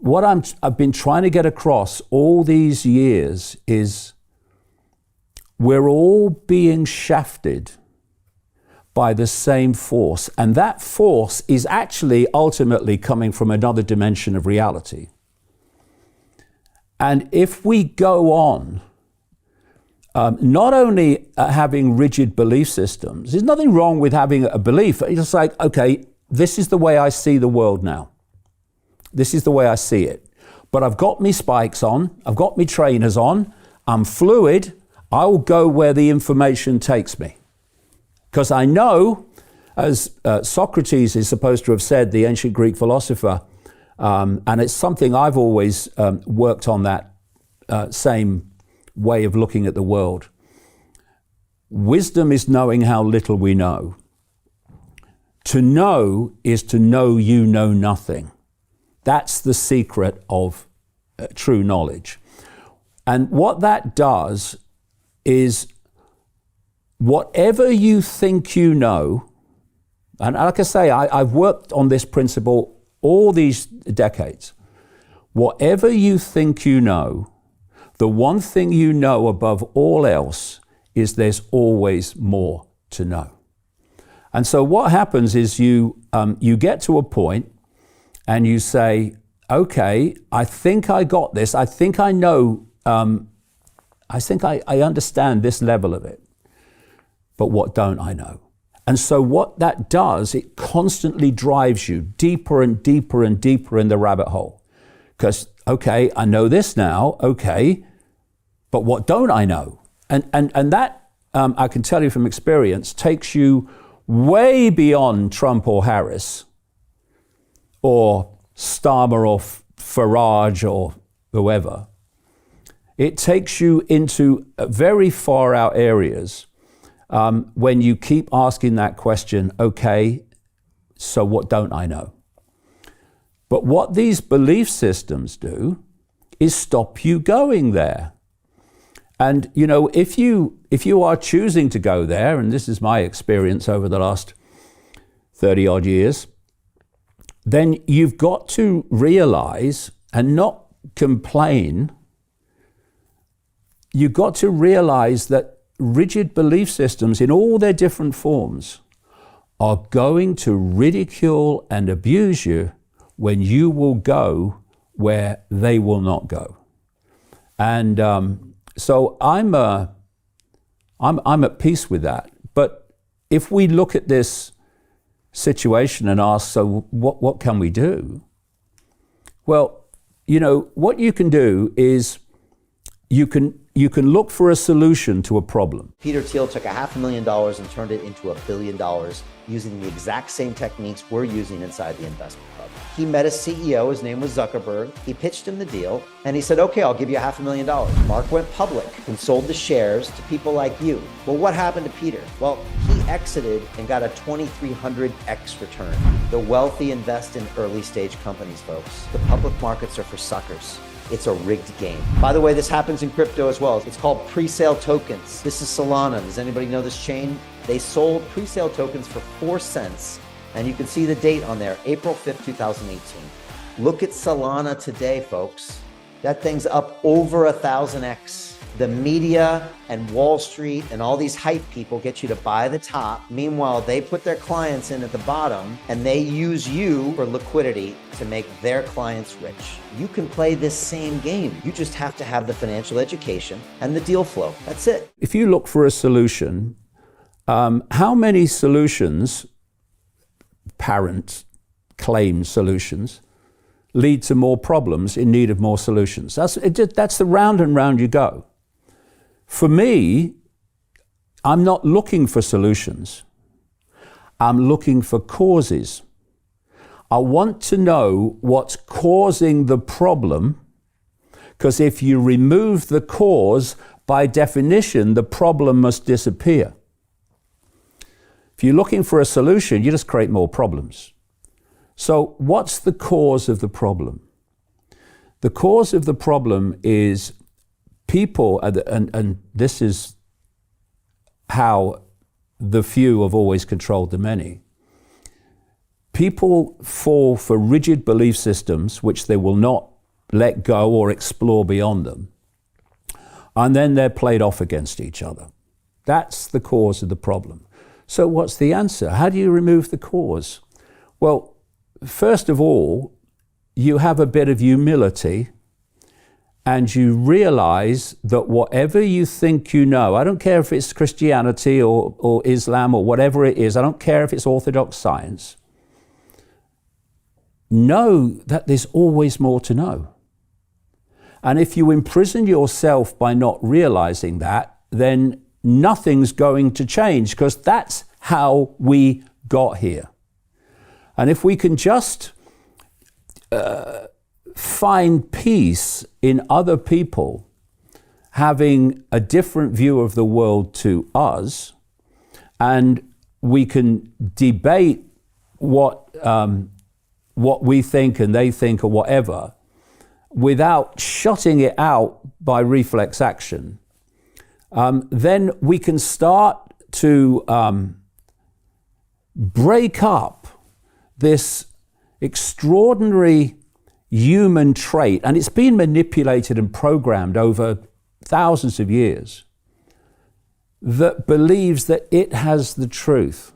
what I've been trying to get across all these years is we're all being shafted by the same force. And that force is actually ultimately coming from another dimension of reality. And if we go on not only having rigid belief systems, there's nothing wrong with having a belief. It's just like, okay, this is the way I see the world now. This is the way I see it. But I've got me spikes on, I've got me trainers on, I'm fluid, I'll go where the information takes me. Because I know, as Socrates is supposed to have said, the ancient Greek philosopher, and it's something I've always worked on, that same way of looking at the world. Wisdom is knowing how little we know. To know is to know you know nothing. That's the secret of true knowledge. And what that does is, whatever you think you know, and like I say, I've worked on this principle all these decades. Whatever you think you know, the one thing you know above all else is there's always more to know. And so what happens is you get to a point and you say, okay, I think I got this. I think I know, I think I understand this level of it. But what don't I know? And so what that does, it constantly drives you deeper and deeper and deeper in the rabbit hole. Because, okay, I know this now, okay, but what don't I know? And that, I can tell you from experience, takes you way beyond Trump or Harris or Starmer or Farage or whoever. It takes you into very far out areas when you keep asking that question, okay, so what don't I know? But what these belief systems do is stop you going there. And, you know, if you are choosing to go there, and this is my experience over the last 30 odd years, then you've got to realize and not complain. You've got to realize that rigid belief systems in all their different forms are going to ridicule and abuse you when you will go where they will not go. And so I'm at peace with that. But if we look at this situation and ask, so what can we do? Well, you know, what you can do is you can look for a solution to a problem. Peter Thiel took $500,000 and turned it into $1 billion using the exact same techniques we're using inside the investment club. He met a CEO, his name was Zuckerberg. He pitched him the deal and he said, okay, I'll give you $500,000. Mark went public and sold the shares to people like you. Well, what happened to Peter? Well, he exited and got a 2,300x return. The wealthy invest in early stage companies, folks. The public markets are for suckers. It's a rigged game. By the way, this happens in crypto as well. It's called pre-sale tokens. This is Solana. Does anybody know this chain? They sold pre-sale tokens for 4 cents. And you can see the date on there, April 5th, 2018. Look at Solana today, folks. That thing's up over 1,000x. The media and Wall Street and all these hype people get you to buy the top. Meanwhile, they put their clients in at the bottom and they use you for liquidity to make their clients rich. You can play this same game. You just have to have the financial education and the deal flow. That's it. If you look for a solution, how many solutions, apparent claim solutions, lead to more problems in need of more solutions? That's the round and round you go. For me, I'm not looking for solutions. I'm looking for causes. I want to know what's causing the problem, because if you remove the cause, by definition, the problem must disappear. If you're looking for a solution, you just create more problems. So what's the cause of the problem? The cause of the problem is people, and this is how the few have always controlled the many. People fall for rigid belief systems which they will not let go or explore beyond them. And then they're played off against each other. That's the cause of the problem. So what's the answer? How do you remove the cause? Well, first of all, you have a bit of humility and you realize that whatever you think you know, I don't care if it's Christianity or Islam or whatever it is, I don't care if it's orthodox science, know that there's always more to know. And if you imprison yourself by not realizing that, then nothing's going to change, because that's how we got here. And if we can just find peace in other people having a different view of the world to us, and we can debate what we think and they think or whatever, without shutting it out by reflex action, then we can start to break up this extraordinary human trait, and it's been manipulated and programmed over thousands of years, that believes that it has the truth.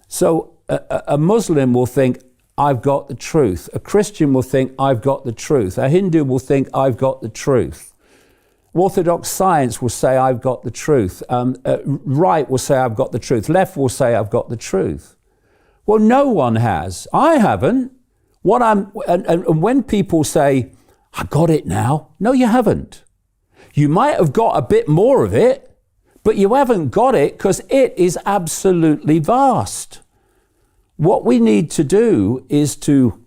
So a Muslim will think, I've got the truth. A Christian will think, I've got the truth. A Hindu will think, I've got the truth. Orthodox science will say, I've got the truth. Right will say, I've got the truth. Left will say, I've got the truth. Well, no one has. I haven't. And when people say, I got it now, no, you haven't. You might have got a bit more of it, but you haven't got it because it is absolutely vast. What we need to do is to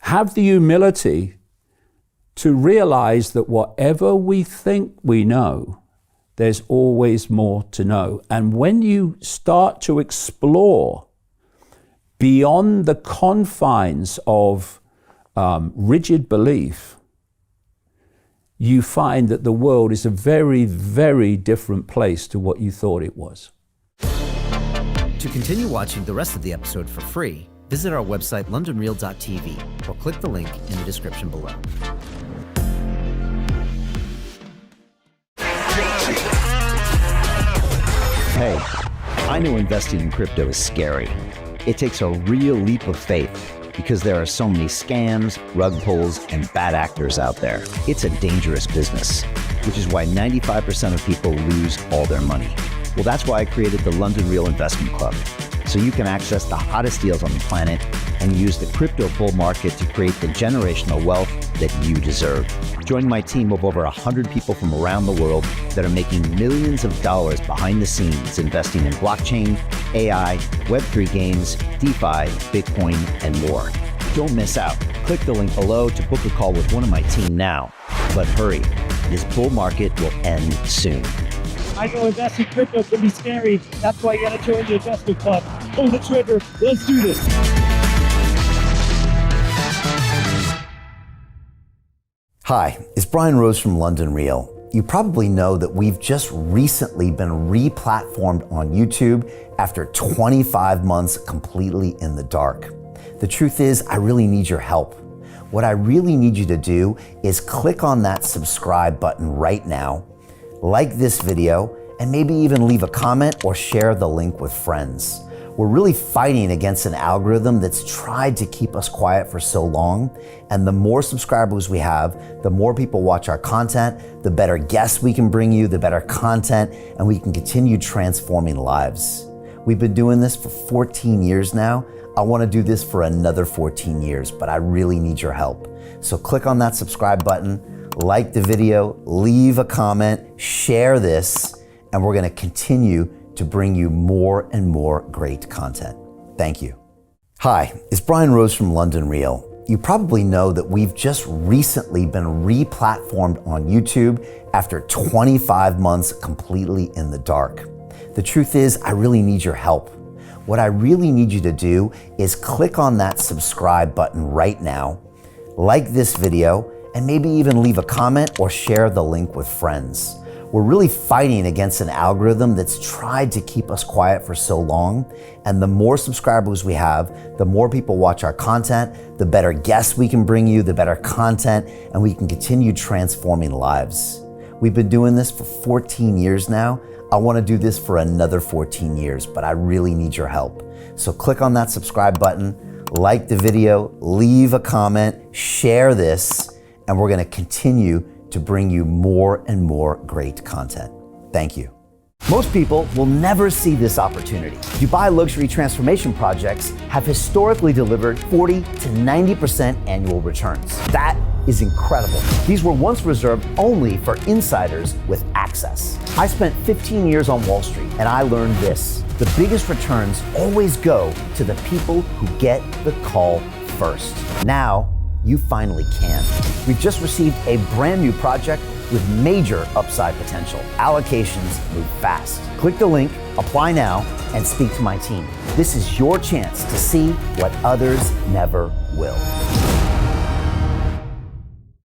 have the humility to realize that whatever we think we know, there's always more to know. And when you start to explore beyond the confines of rigid belief, you find that the world is a very, very different place to what you thought it was. To continue watching the rest of the episode for free, visit our website londonreal.tv or click the link in the description below. Hey, I know investing in crypto is scary. It takes a real leap of faith because there are so many scams, rug pulls, and bad actors out there. It's a dangerous business, which is why 95% of people lose all their money. Well, that's why I created the London Real Investment Club, so you can access the hottest deals on the planet and use the crypto bull market to create the generational wealth that you deserve. Join my team of over 100 people from around the world that are making millions of dollars behind the scenes investing in blockchain, AI, Web3 games, DeFi, Bitcoin, and more. Don't miss out. Click the link below to book a call with one of my team now. But hurry, this bull market will end soon. I know investing crypto can be scary. That's why you gotta join the investment club. Pull the trigger. Let's do this. Hi, it's Brian Rose from London Real. You probably know that we've just recently been re-platformed on YouTube after 25 months completely in the dark. The truth is, I really need your help. What I really need you to do is click on that subscribe button right now, like this video, and maybe even leave a comment or share the link with friends. We're really fighting against an algorithm that's tried to keep us quiet for so long. And the more subscribers we have, the more people watch our content, the better guests we can bring you, the better content, and we can continue transforming lives. We've been doing this for 14 years now. I want to do this for another 14 years, but I really need your help. So click on that subscribe button, like the video, leave a comment, share this, and we're going to continue to bring you more and more great content. Thank you. Hi, it's Brian Rose from London Real. You probably know that we've just recently been re-platformed on YouTube after 25 months completely in the dark. The truth is, I really need your help. What I really need you to do is click on that subscribe button right now, like this video, and maybe even leave a comment or share the link with friends. We're really fighting against an algorithm that's tried to keep us quiet for so long. And the more subscribers we have, the more people watch our content, the better guests we can bring you, the better content, and we can continue transforming lives. We've been doing this for 14 years now. I want to do this for another 14 years, but I really need your help. So click on that subscribe button, like the video, leave a comment, share this, and we're going to continue to bring you more and more great content. Thank you. Most people will never see this opportunity. Dubai luxury transformation projects have historically delivered 40 to 90% annual returns. That is incredible. These were once reserved only for insiders with access. I spent 15 years on Wall Street and I learned this. The biggest returns always go to the people who get the call first. Now, you finally can. We've just received a brand new project with major upside potential. Allocations move fast. Click the link, apply now, and speak to my team. This is your chance to see what others never will.